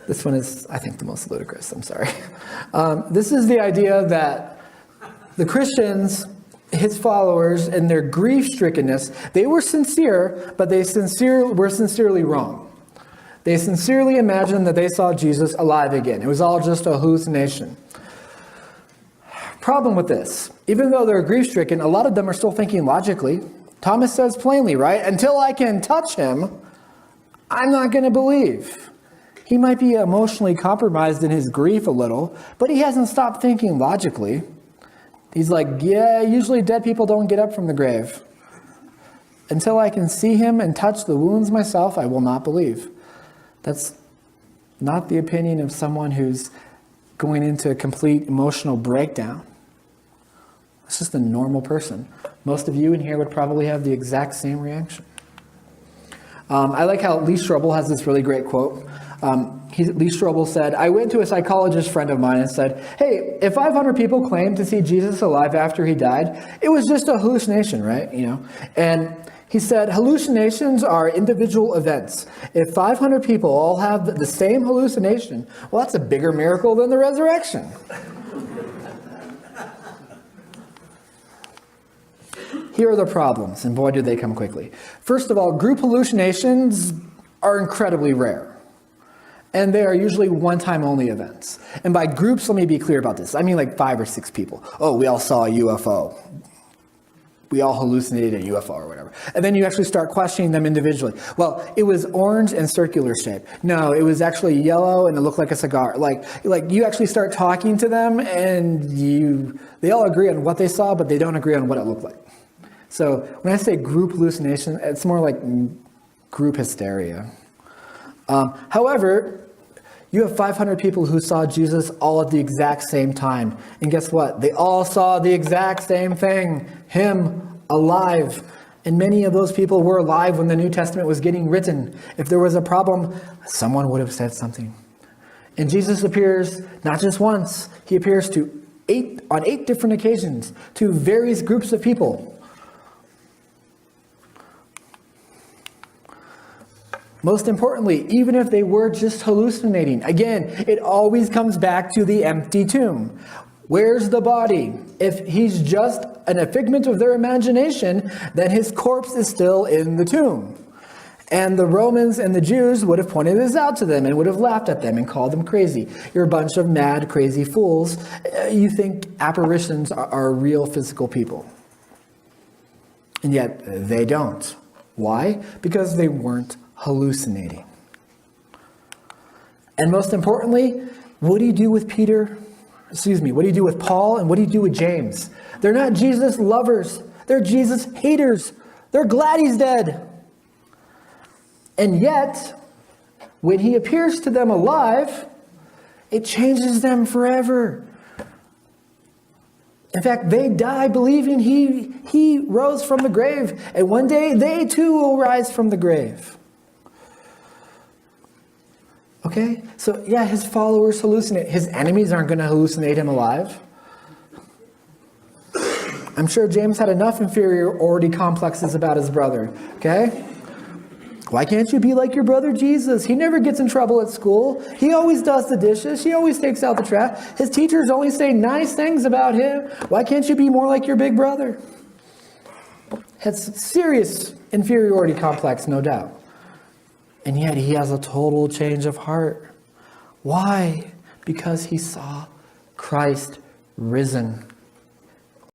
This one is, I think, the most ludicrous. I'm sorry. This is the idea that the Christians, his followers, in their grief-strickenness, they were sincere, but they were sincerely wrong. They sincerely imagined that they saw Jesus alive again. It was all just a hallucination. Problem with this, even though they're grief-stricken, a lot of them are still thinking logically. Thomas says plainly, right? Until I can touch him, I'm not going to believe. He might be emotionally compromised in his grief a little, but he hasn't stopped thinking logically. He's like, yeah, usually dead people don't get up from the grave. Until I can see him and touch the wounds myself, I will not believe. That's not the opinion of someone who's going into a complete emotional breakdown. It's just a normal person. Most of you in here would probably have the exact same reaction. I like how Lee Strobel has this really great quote. Lee Strobel said, I went to a psychologist friend of mine and said, hey, if 500 people claimed to see Jesus alive after he died, it was just a hallucination, right? And he said, hallucinations are individual events. If 500 people all have the same hallucination, well, that's a bigger miracle than the resurrection. Here are the problems, and boy, do they come quickly. First of all, group hallucinations are incredibly rare. And they are usually one-time only events. And by groups, let me be clear about this. I mean like 5 or 6 people. Oh, we all saw a UFO. We all hallucinated a UFO or whatever. And then you actually start questioning them individually. Well, it was orange and circular shape. No, it was actually yellow and it looked like a cigar. Like you actually start talking to them and they all agree on what they saw, but they don't agree on what it looked like. So when I say group hallucination, it's more like group hysteria. However, you have 500 people who saw Jesus all at the exact same time. And guess what? They all saw the exact same thing. Him alive. And many of those people were alive when the New Testament was getting written. If there was a problem, someone would have said something. And Jesus appears not just once. He appears on 8 different occasions to various groups of people. Most importantly, even if they were just hallucinating, again, it always comes back to the empty tomb. Where's the body? If he's just a figment of their imagination, then his corpse is still in the tomb. And the Romans and the Jews would have pointed this out to them and would have laughed at them and called them crazy. You're a bunch of mad, crazy fools. You think apparitions are real physical people. And yet they don't. Why? Because they weren't hallucinating. And most importantly, what do you do with Peter? What do you do with Paul and what do you do with James? They're not Jesus lovers. They're Jesus haters. They're glad he's dead. And yet, when he appears to them alive, it changes them forever. In fact, they die believing he rose from the grave. And one day, they too will rise from the grave. Okay? So, yeah, his followers hallucinate. His enemies aren't going to hallucinate him alive. I'm sure James had enough inferiority complexes about his brother. Okay? Why can't you be like your brother Jesus? He never gets in trouble at school. He always does the dishes. He always takes out the trash. His teachers only say nice things about him. Why can't you be more like your big brother? It's serious inferiority complex, no doubt. And yet he has a total change of heart. Why? Because he saw Christ risen.